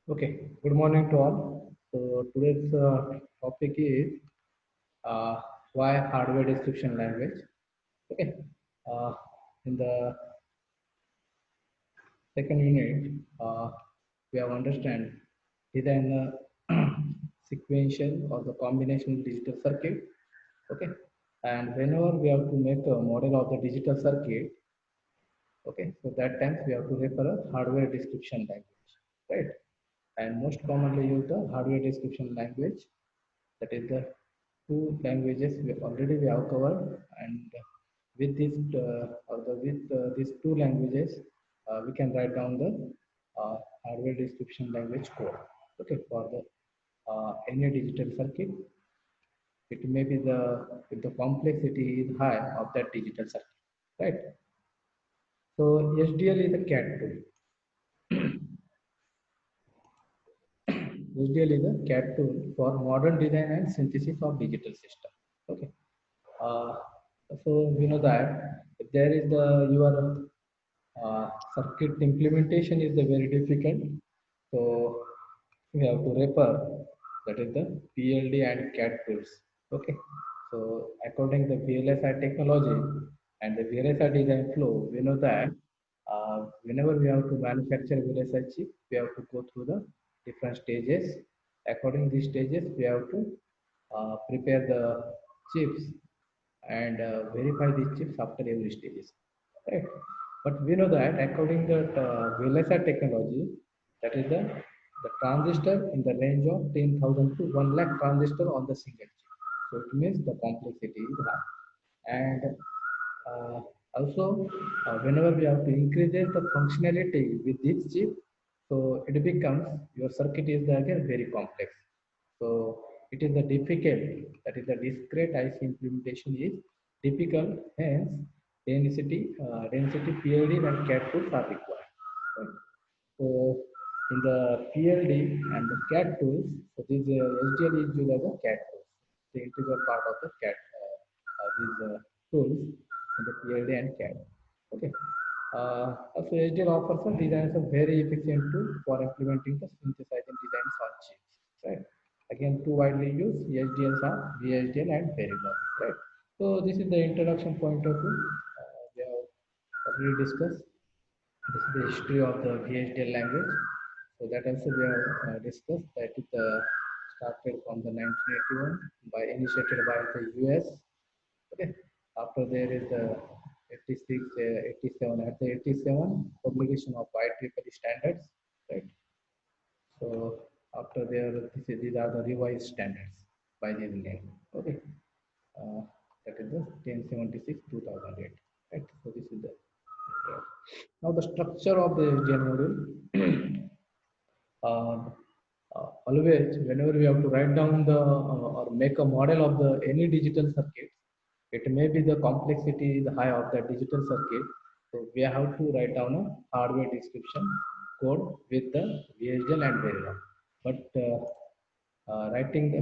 Okay, good morning to all. So today's topic is uh, why hardware description language. Okay, uh, in the second unit, we have understand design the sequential or the combination digital circuit. Okay, and whenever we have to make a model of the digital circuit, okay, so that times we have to refer a hardware description language, right? And most commonly use the hardware description language, that is the two languages we have covered, and with this or the with these two languages we can write down the hardware description language code, okay, for the any digital circuit. It may be the if the complexity is high of that digital circuit, right? So SDL is a CAD tool. SDL is a CAD tool for modern design and synthesis of digital system. Okay. Uh, so we know that if there is the your circuit implementation is the very difficult. So we have to refer that is the PLD and CAD tools. Okay. So according to the VLSI technology and the VLSI design flow, we know that whenever we have to manufacture VLSI chip, we have to go through the different stages. According to these stages, we have to prepare the chips and verify these chips after every stages, right? But we know that according to VLSI technology, that is the transistor in the range of 10,000 to 1 lakh transistor on the single chip. So it means the complexity is high. And uh, also, whenever we have to increase the functionality with this chip, so it becomes your circuit is again very complex. So it is the difficult, that is the discrete IC implementation is difficult. Hence, density PLD and CAD tools are required. Right? So in the PLD and the CAD tools, so this SDL is used as a CAD tools, the integral part of the CAD these tools in the PLD and CAD. Okay. Also SDL offers a design a very efficient tool for implementing the synthesizing designs on chips. Right. Again, two widely used SDLs are VHDL and Verilog. Right. So this is the introduction point of view. We have already discussed. This is the history of the VHDL language. So that also we have discussed that it started from the 1981 by initiated by the US. Okay. After there is the 86, 87 at the 87 publication of IEEE standards, right? So after there, these are the revised standards by this name. Okay. Uh, that is the 1076 2008. Right. So this is the now the structure of the SDN module. uh, Always whenever we have to write down the or make a model of the any digital circuit, it may be the complexity is high of the digital circuit, so we have to write down a hardware description code with the VHDL and Verilog. But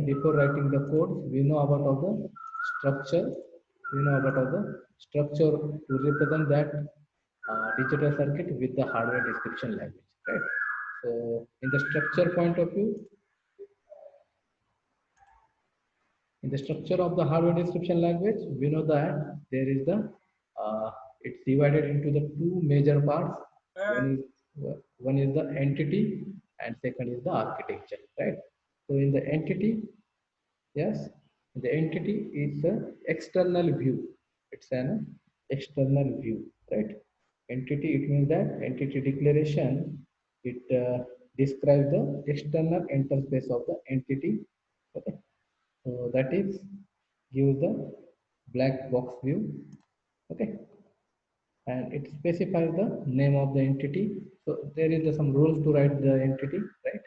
before writing the code, we know about all the structure, we know about all the structure to represent that digital circuit with the hardware description language, right? So in the structure point of view, in the structure of the hardware description language, we know that there is the it's divided into the two major parts. One is one is the entity and second is the architecture, right? So in the entity, yes, the entity is the external view. It's an external view, right? Entity, it means that entity declaration, it describes the external interface of the entity. Okay, so that is gives the black box view. Okay, and it specifies the name of the entity. So there is some rules to write the entity, right?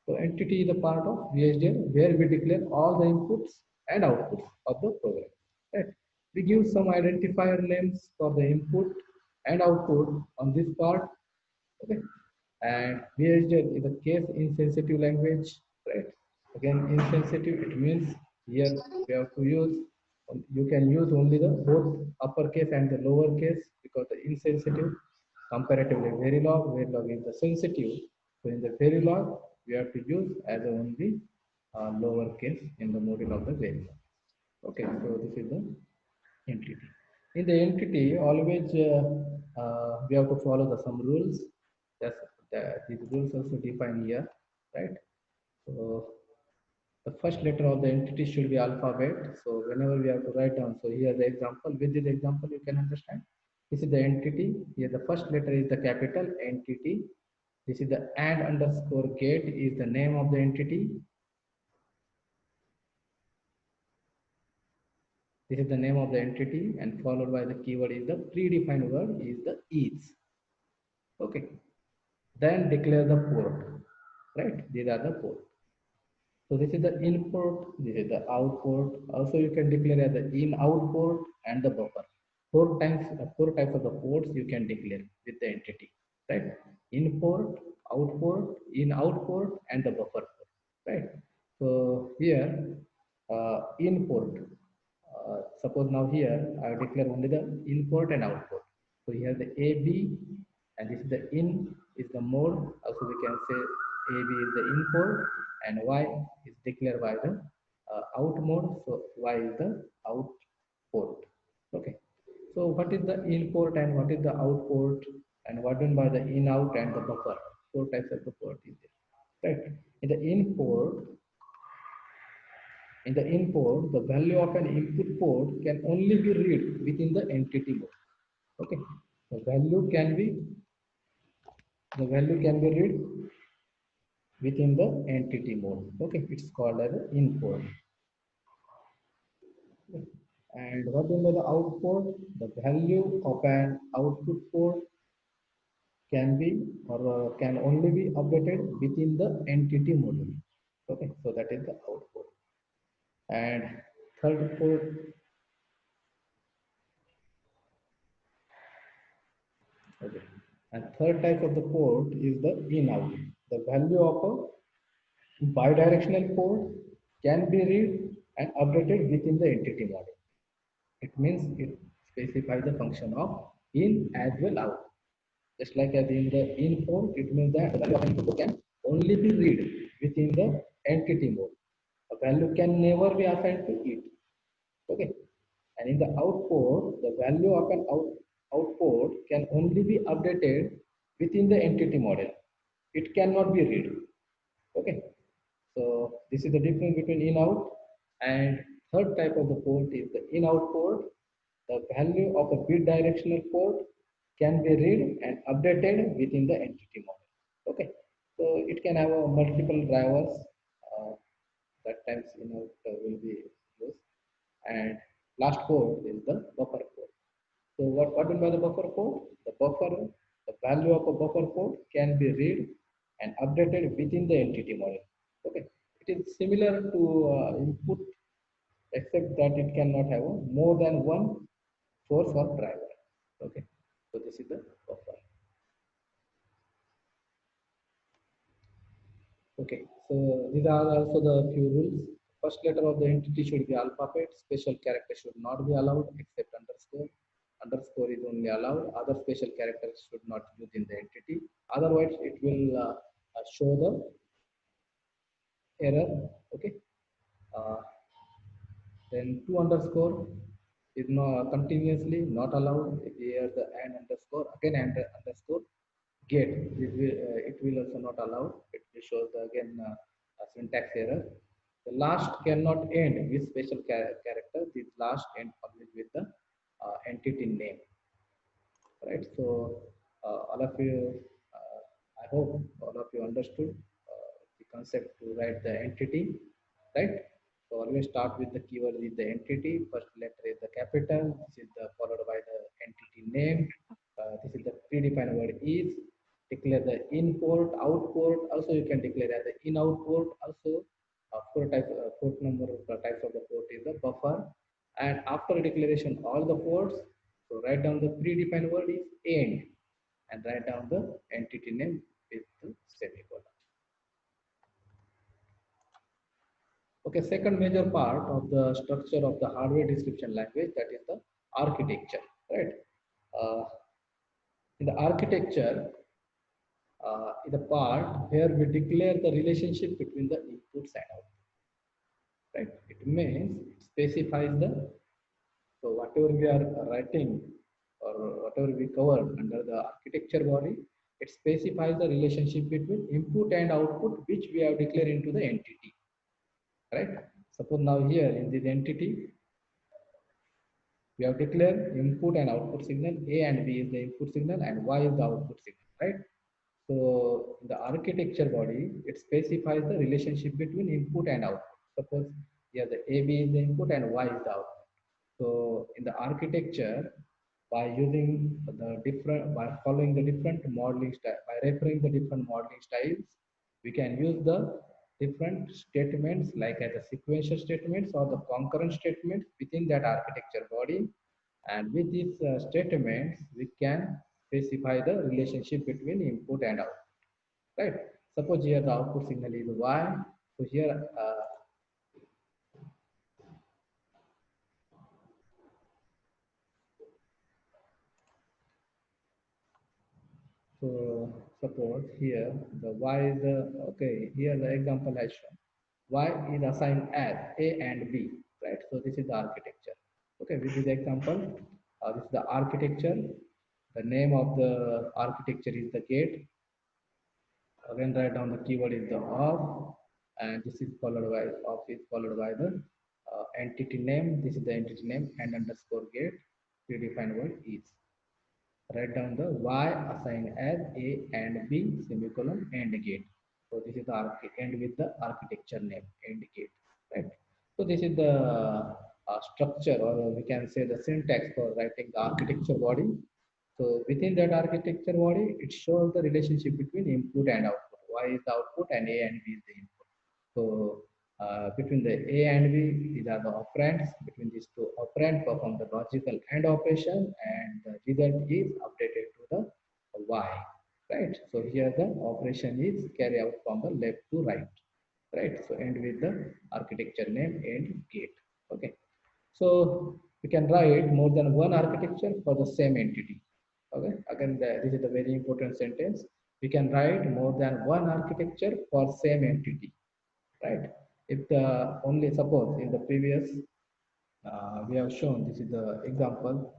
So entity is a part of VHDL where we declare all the inputs and outputs of the program, right? We give some identifier names for the input and output on this part, okay? And VHDL is a case insensitive language, right? Again, insensitive, it means here we have to use, you can use only the both uppercase and the lowercase, because the insensitive comparatively Verilog is the sensitive. So in the Verilog, we have to use as a only lower case in the module of the variable. Okay, so this is the entity. In the entity, always we have to follow the some rules. That's these rules also defined here, right? So the first letter of the entity should be alphabet. So whenever we have to write down, so here the example, with this example you can understand. This is the entity. Here the first letter is the capital entity. This is the and underscore gate is the name of the entity. This is the name of the entity, and followed by the keyword is the predefined word is the is. Okay. Then declare the port. Right. These are the port. So this is the input, this is the output. Also you can declare as the in-out port and the buffer. Four types of the ports you can declare with the entity, right? In-port, out-port, in-out port, and the buffer port, right? So here, in-port. Suppose now here I declare only the in-port and out-port. So here the AB, and this is the in is the mode. Also we can say AB is the in port and Y is declared by the out mode. So Y is the out port. Okay. So what is the in port and what is the out port and what done by the in out and the buffer? Four types of the port is there. Right. In the in port, the value of an input port can only be read within the entity mode. Okay. The value can be read within the entity mode. Okay, it's called as input. And what is the output? The value of an output port can be or can only be updated within the entity module. Okay, so that is the output. And third port. Okay, and third type of the port is the in-out. The value of a bidirectional port can be read and updated within the entity module. It means it specifies the function of in as well out. Just like as in the in port, it means that the value of an input can only be read within the entity mode. A value can never be assigned to it. Okay. And in the output, the value of an output can only be updated within the entity model. It cannot be read. Okay. So this is the difference between in-out, and third type of the port is the in-out port. The value of a bidirectional port can be read and updated within the entity model. Okay, so it can have multiple drivers. That times in-out will be used, and last port is the buffer port. So what mean by the buffer port? The value of a buffer port can be read and updated within the entity model. Okay, it is similar to input, except that it cannot have more than one source or driver. Okay, so this is the buffer. Okay, so these are also the few rules. First letter of the entity should be alphabet. Special character should not be allowed except underscore. Underscore is only allowed. Other special characters should not use in the entity. Otherwise, it will show the error. Okay. Uh, then two underscore is not continuously not allowed. Here the and underscore again and underscore get it will also not allow. It will show the again a syntax error. The last cannot end with special character. This last end always with the entity name, right? So all of you, I hope all of you understood the concept to write the entity, right? So always start with the keyword with the entity. First letter is the capital. This is the followed by the entity name. This is the predefined word is. Declare the in port, out port. Also you can declare as the in out port. Also port number types of the port is the buffer. And after declaration all the ports, so write down the predefined word is end and write down the entity name with the semicolon. Okay, second major part of the structure of the hardware description language, that is the architecture, right? In the architecture, the part where we declare the relationship between the inputs and outputs. Right? It means it specifies the, so whatever we are writing or whatever we cover under the architecture body, it specifies the relationship between input and output which we have declared into the entity. Right? Suppose now here in this entity, we have declared input and output signal. A and B is the input signal and Y is the output signal. Right? So in the architecture body, it specifies the relationship between input and output. Suppose here the AB is the input and Y is the output. So in the architecture, by using the different, by following the different modeling style, by referring the different modeling styles, we can use the different statements like as a sequential statements or the concurrent statements within that architecture body. And with these statements, we can specify the relationship between input and output. Right? Suppose here the output signal is Y. So here so suppose here the Y is the, okay, here the example has shown Y is assigned as A and B, right? So this is the architecture. Okay, with this example, this is the architecture. The name of the architecture is the gate. Again, write down the keyword is the of, and this is followed by of is followed by the entity name. This is the entity name and underscore gate. Predefined word is. Write down the Y assigned as A and B semicolon and gate. So this is the end with the architecture name and gate. Right. So this is the structure, or we can say the syntax for writing the architecture body. So within that architecture body, it shows the relationship between input and output. Y is the output and A and B is the input. So between the A and B, these are the operands. Between these two operands, perform the logical AND operation, and the result is updated to the Y. Right. So here the operation is carried out from the left to right. Right. So end with the architecture name and gate. Okay. So we can write more than one architecture for the same entity. Okay. Again, this is a very important sentence. We can write more than one architecture for same entity. Right. If the only suppose in the previous we have shown, this is the example.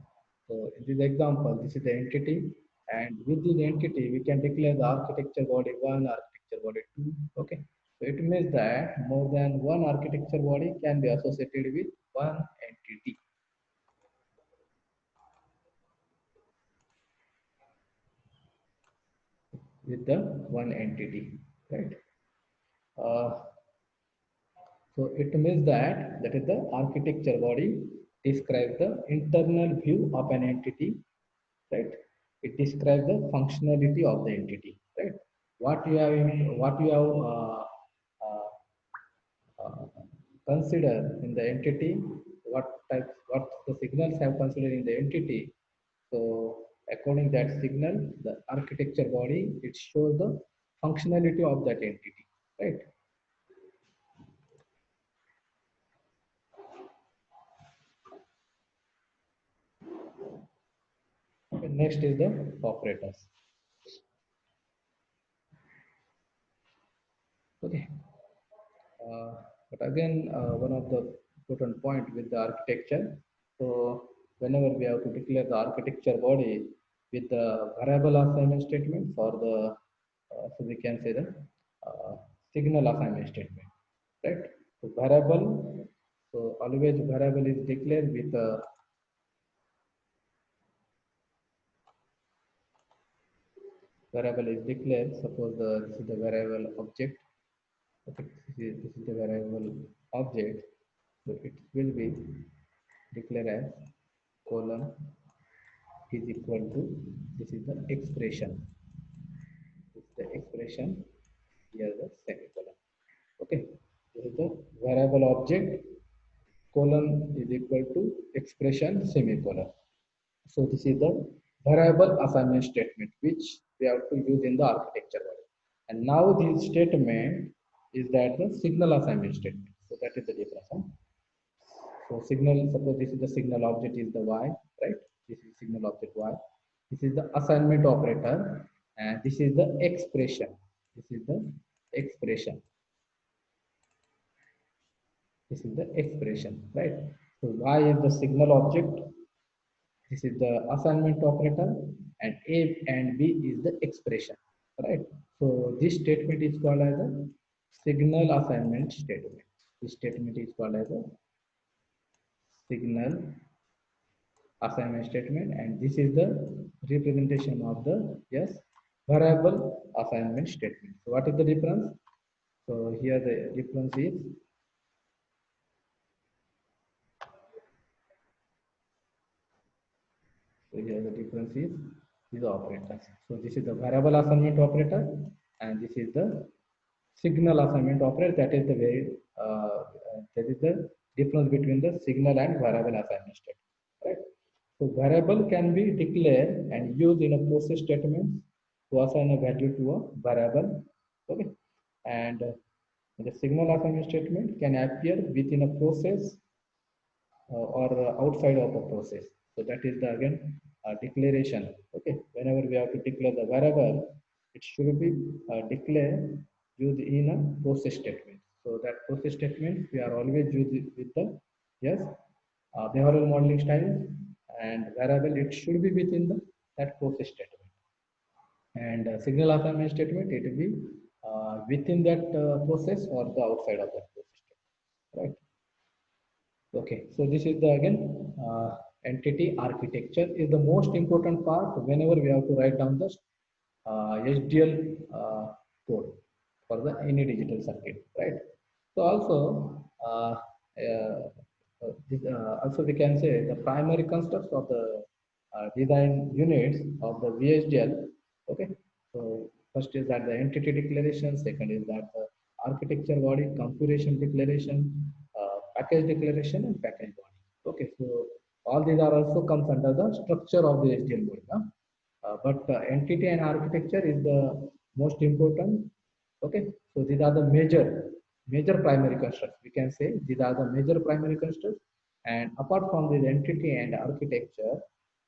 So in this example, this is the entity, and with this entity, we can declare the architecture body 1, architecture body 2. Okay. So it means that more than one architecture body can be associated with one entity. With the one entity, right? Uh, so it means that is the architecture body describes the internal view of an entity, right? It describes the functionality of the entity, right? What you have uh, uh, consider in the entity, what the signals have considered in the entity. So according that signal, the architecture body, it shows the functionality of that entity, right? Okay, next is the operators. Okay. But again, one of the important point with the architecture. So whenever we have to declare the architecture body with the variable assignment statement for the, so we can say the signal assignment statement, right? So variable, so always variable is declared with a variable is declared. Suppose this is the variable object. Okay, this is the variable object. So it will be declared as colon is equal to, this is the expression. This is the expression, here the semicolon. Okay, this is the variable object, colon is equal to expression semicolon. So this is the variable assignment statement which we have to use in the architecture body. And now this statement is that the signal assignment statement. So that is the difference. Huh? So signal, suppose this is the signal object is the Y, right? This is signal object Y. This is the assignment operator. and this is the expression. This is the expression. This is the expression, right? So Y is the signal object. This is the assignment operator, and A and B is the expression, right? So this statement is called as a signal assignment statement. This statement is called as a signal assignment statement, and this is the representation of the yes variable assignment statement. So what is the difference? So here the difference is, so here the difference is these operators. So this is the variable assignment operator, and this is the signal assignment operator. That is the very that is the difference between the signal and variable assignment statement, right? So variable can be declared and used in a process statement to assign a value to a variable, okay? And the signal assignment statement can appear within a process or outside of a process. So that is the again declaration. Okay, whenever we have to declare the variable, it should be declared used in a process statement. So that process statement we are always using with the yes behavioral modeling style, and variable it should be within the that process statement, and signal assignment statement it will be within that process or the outside of that process statement, right? Okay, so this is the again entity architecture is the most important part whenever we have to write down the HDL code for the any digital circuit, right? So also also we can say the primary constructs of the design units of the VHDL. Okay, so first is that the entity declaration, second is that the architecture body, configuration declaration, package declaration, and package body. Okay, so all these are also comes under the structure of the HDL body. Huh? But entity and architecture is the most important. Okay, so these are the major primary constructs. We can say these are the major primary constructs, and apart from this entity and architecture,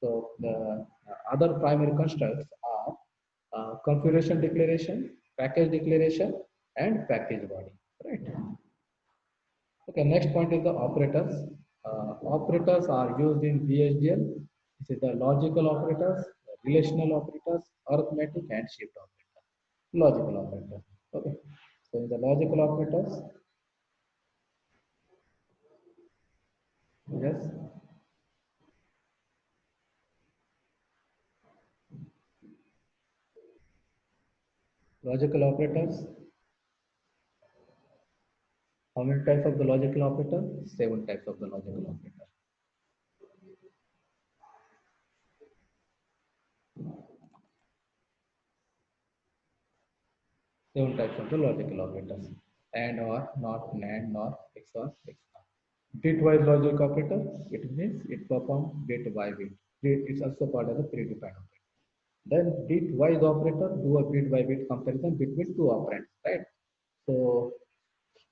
so the other primary constructs are configuration declaration, package declaration, and package body. Right. Okay, next point is the operators. Operators are used in VHDL. This is the logical operators, relational operators, arithmetic, and shift operators. Logical operators. Okay. So in the logical operators, yes, logical operators. How many types of the logical operator? Seven types of the logical operator. Seven types of the logical operators. And or not, NAND, nor, XOR, XOR. Bitwise logic operator, it means it performs bit by bit. It's also called as a predefined operator. Then bitwise operator do a bit by bit comparison between two operands, right? So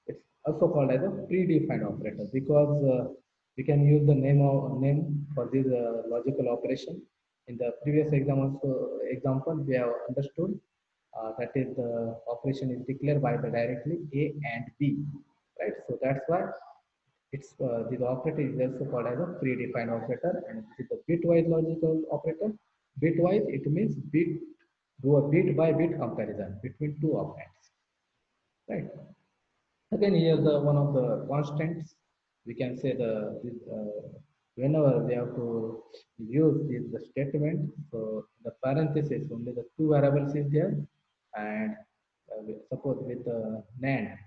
it's also called as a predefined operator because we can use the name for this logical operation. In the previous example we have understood that is the operation is declared by the directly A and B, right? So that's why it's the operator is also called as a predefined operator, and this is the bitwise logical operator. Bitwise it means bit do a bit by bit comparison between two operands, right? Again, here the one of the constants we can say the whenever we have to use this the statement. So the parenthesis only the two variables is there, and suppose with the NAND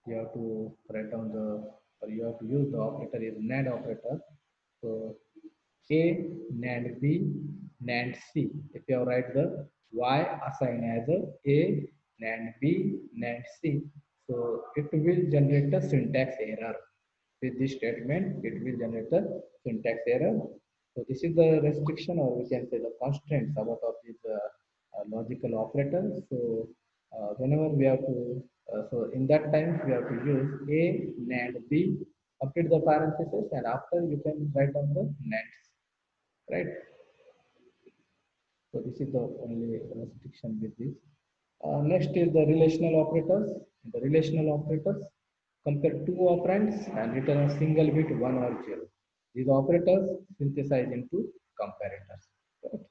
you have to write down the or you have to use the operator is NAND operator. So A NAND B NAND C. If you write the Y assigned as A NAND B NAND C, so it will generate a syntax error. With this statement, it will generate a syntax error. So this is the restriction, or we can say the constraints about of this logical operator. So whenever we have to, so in that time we have to use A NAND B, complete the parenthesis, and after you can write down the NAND, right? So this is the only restriction with this. Next is the relational operators. The relational operators compare two operands and return a single bit 1 or 0. These operators synthesize into comparators. Right?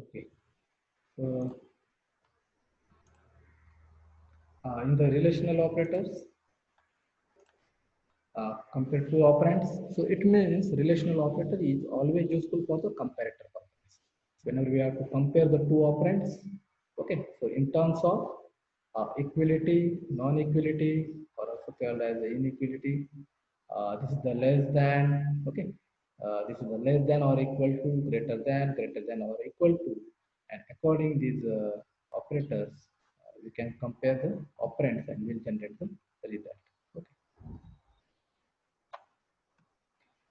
Okay. So in the relational operators, compare two operands. So it means relational operator is always useful for the comparator purpose. Whenever we have to compare the two operands, okay. So in terms of equality, non-equality, or also called as the inequality, this is the less than, okay. This is the less than or equal to, greater than or equal to, and according these operators, we can compare the operands and will generate the result. Okay.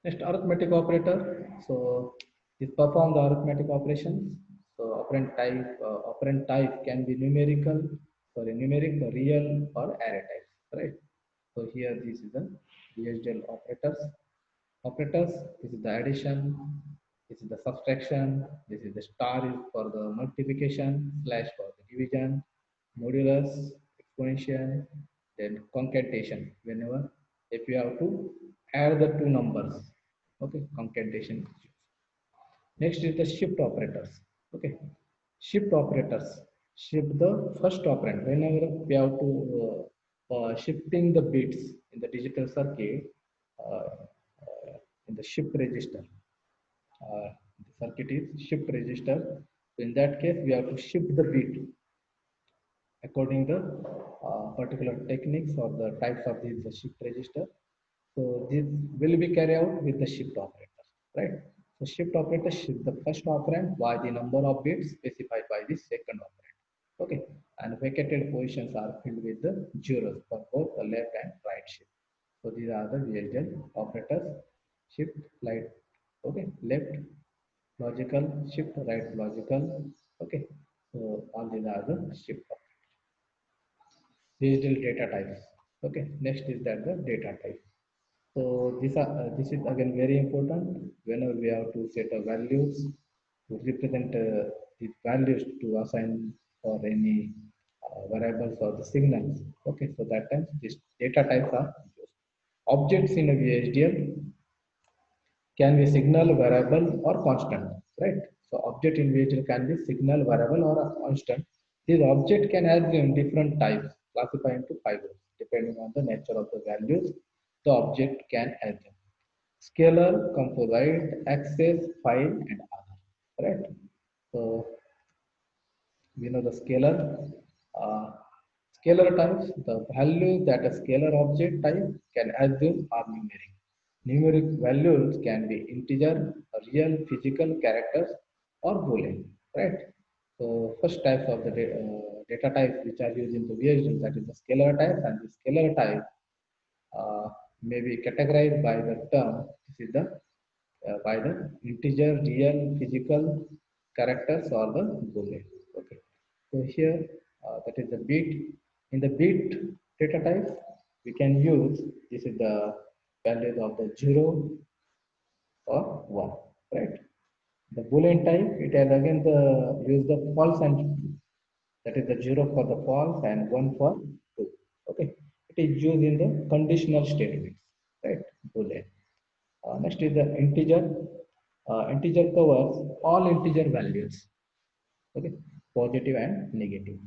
Next, arithmetic operator. So it perform the arithmetic operations. So operand type can be numerical, sorry, numeric, real, or array types, right? So here this is the VHDL operators. Operators. This is the addition. This is the subtraction. This is the star is for the multiplication, slash for the division, modulus, exponential, then concatenation. Whenever if you have to add the two numbers, okay, concatenation. Next is the shift operators. Okay, shift operators shift the first operand whenever we have to shifting the bits in the digital circuit in the shift register. The circuit is shift register. So in that case, we have to shift the bit according to particular techniques or the types of this shift register. So this will be carried out with the shift operator, right? So shift operator shift the first operand by the number of bits specified by the second operand. Okay, and vacated positions are filled with the zeros for both the left and right shift. So these are the VHDL operators: shift, right, okay, left, logical, shift, right, logical. Okay, so all these are the shift operators. Digital data types. Okay, next is that the data type. So this is again very important whenever we have to set a values to represent these values to assign for any variables or the signals. Okay, so that time these data types are used. Objects in a VHDL can be signal, variable, or constant, right? So object in VHDL can be signal, variable, or a constant. These object can assume different types, classified into five groups, depending on the nature of the values the object can assume. Scalar, composite, access, file, and other, right? So we know the scalar. Uh, Scalar types, the value that a scalar object type can assume are numeric. Numeric values can be integer, real, physical characters, or boolean, right? So first types of the data types which are used in the VHDL, that is the scalar type, and the scalar type uh, may be categorized by the term. This is the by the integer, real, physical characters or the boolean. Okay. So here that is the bit. In the bit data types, we can use this is the values of the 0 or 1, right? The boolean type, it has again the use the false and true. That is the 0 for the false and 1 for true. Okay. It is used in the conditional statements, right? Boolean. Next is the integer. Integer covers all integer values, okay, positive and negative.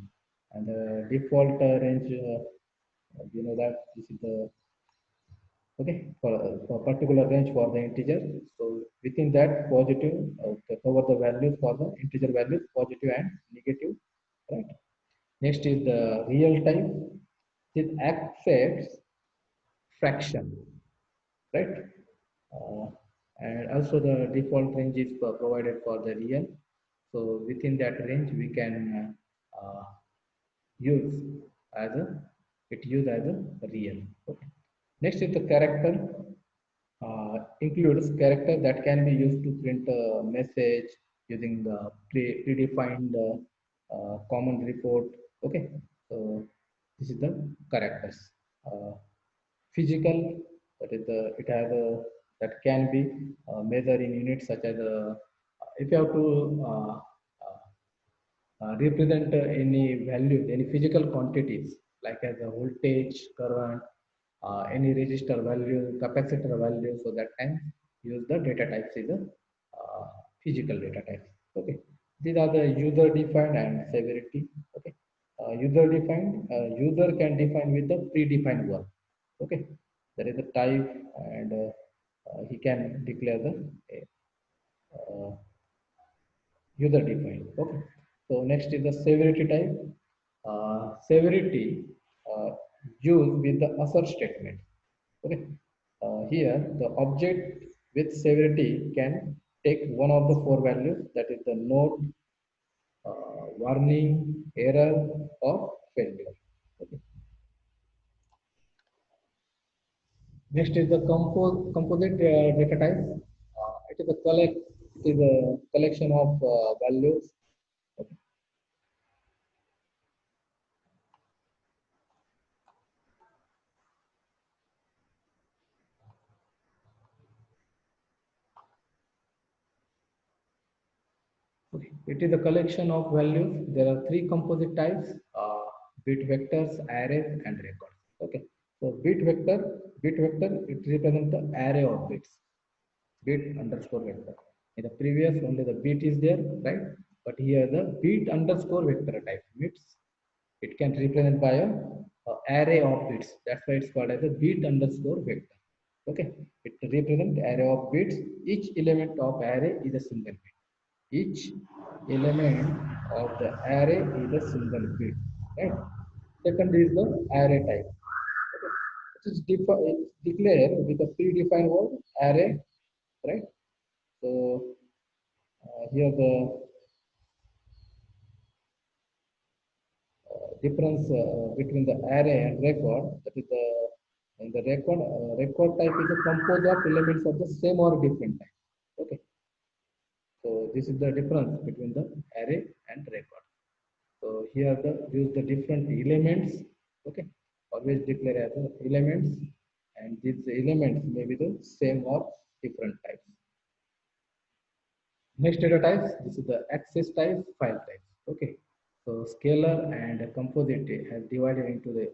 And the default range, you know that this is the okay for particular range for the integer. So within that positive, cover the values for the integer values, positive and negative, right? Next is the real time. It accepts fraction, right? Uh, and also the default range is provided for the real. So within that range, we can use as a use as a real. Okay. Next is the character. Includes character that can be used to print a message using the predefined common report. Okay, so this is the characters. Uh, Physical, that is the it has a that can be measured in units such as if you have to represent any values, any physical quantities like as a voltage, current, any resistor value, capacitor value. So that time use the data types is a physical data types. Okay, these are the user defined and severity. Okay, user defined, user can define with the predefined one. Okay, there is a type and he can declare the uh, user defined. Okay, so next is the severity type. Severity uh, used with the assert statement. Okay, here the object with severity can take one of the four values, that is the note, warning, error, or failure. Okay. Next is the composite data type. It is a collection of values. Okay. Okay. It is a collection of values. There are three composite types: bit vectors, arrays, and records. Okay. So bit vector, it represents the array of bits. Bit underscore vector. In the previous, only the bit is there, right? But here the bit underscore vector type bits. It can represent by a array of bits. That's why it's called as a bit underscore vector. Okay. It represents array of bits. Each element of array is a single bit. Each element of the array is a single bit. Right? Second is the array type. Okay. It's declared with a predefined word array, right? So here the difference between the array and record, that is the in the record type is a composed of elements of the same or different type. Okay, so this is the difference between the array and record. So here the use the different elements. Okay, always declare as elements, and these elements may be the same or different types. Next data types, this is the access type, file types. Okay, so scalar and composite has divided into the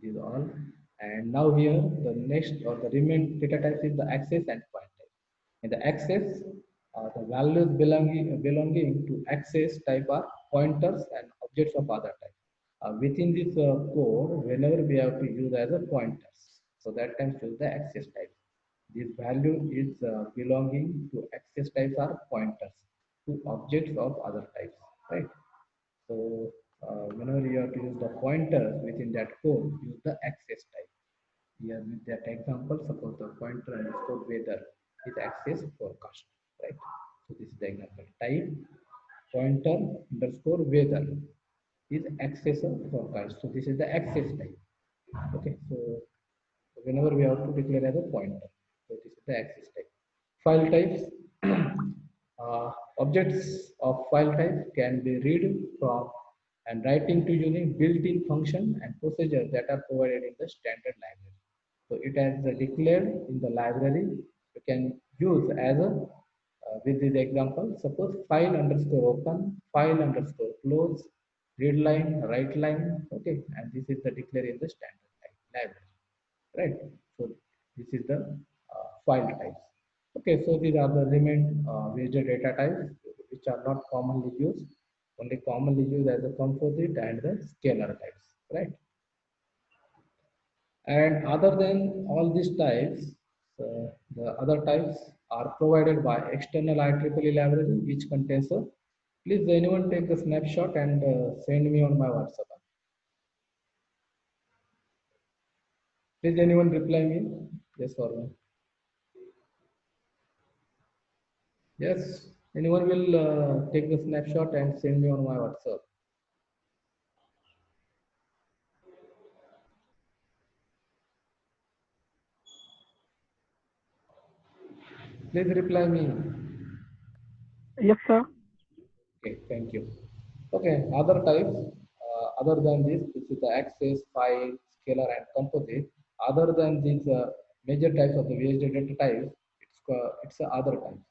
these all, and now here the next or the remaining data types is the access and file type. In the access, the values belonging to access type are pointers and objects of other type. Within this code, whenever we have to use as a pointers, so that time choose the access type. This value is belonging to access types are pointers to objects of other types, right? So whenever you have to use the pointers within that code, use the access type. Here with that example, suppose the pointer underscore weather is access forecast, right? So this is the example. Type pointer underscore weather is access forecast. So this is the access type. Okay, so whenever we have to declare as a pointer, so this is the access type. File types. Objects of file type can be read from and writing to using built-in function and procedures that are provided in the standard library. So it has declared in the library. You can use as a with this example. Suppose file underscore open, file underscore close, read line, write line. Okay, and this is the declare in the standard library, right? So this is the file types. Okay, so these are the remain major data types which are not commonly used, only commonly used as a composite and the scalar types, right? And other than all these types, the other types are provided by external IEEE library, which contains a. Please, anyone take the snapshot and send me on my WhatsApp. Please anyone reply me. Yes or no? Yes. Anyone will take the snapshot and send me on my WhatsApp. Please reply me. Yes, sir. Okay, thank you. Okay, other types, other than this is the access, file, scalar, and composite. Other than these major types of the VHD data types, it's other types.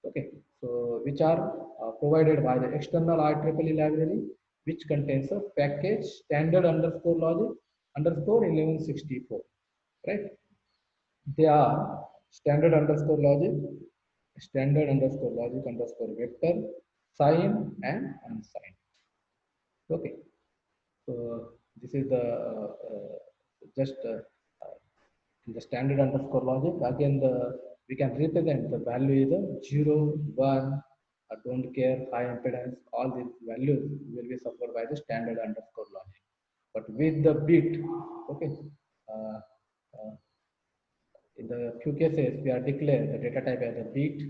Okay, so which are provided by the external IEEE library, which contains a package standard underscore logic underscore 1164. Right? They are standard underscore logic underscore vector, sign, and unsigned. Okay, so this is the just in the standard underscore logic. Again, the we can represent the value is a 0, 1, don't care, high impedance. All these values will be supported by the standard underscore logic. But with the bit, okay, uh, uh, in the few cases, we are declare the data type as a bit,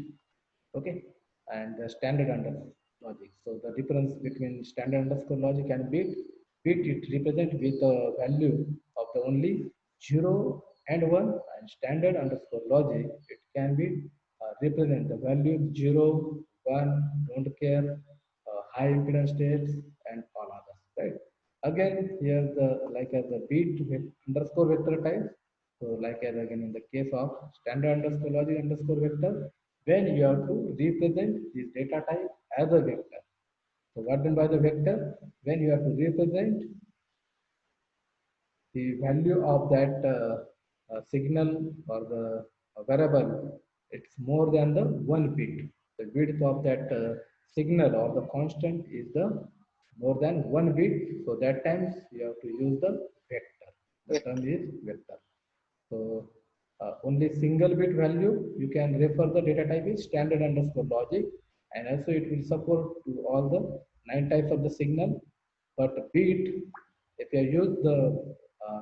okay, and the standard underscore logic. So the difference between standard underscore logic and bit it represent with the value of the only 0 and 1, and standard underscore logic it can be represent the value 0, 1, don't care, high impedance states, and all others, right? Again, here the like as the bit underscore vector type. So like as again in the case of standard underscore logic underscore vector, when you have to represent this data type as a vector. So what mean by the vector? When you have to represent the value of that signal or the variable, it's more than the one bit. The width of that signal or the constant is the more than one bit. So that times you have to use the vector. The term is vector. So only single bit value you can refer the data type is standard underscore logic, and also it will support to all the 9 types of the signal. But bit, if you use the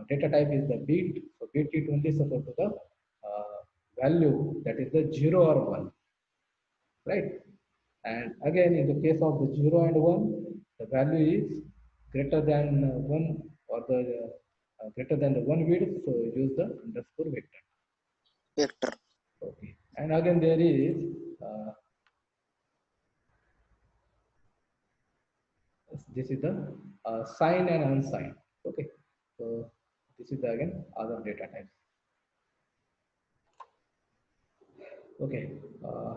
data type is the bit, so bit it only support to the value that is the 0 or 1, right? And again, in the case of the 0 and 1, the value is greater than 1 or the greater than the 1 bit, so use the underscore vector. Vector. Okay. And again, there is this is the sign and unsigned. Okay. So this is the, again other data types. Okay.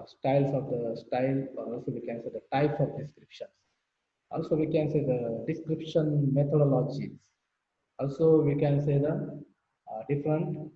Styles of the style, or also we can say the types of descriptions. Also, we can say the description methodologies. Also, we can say the different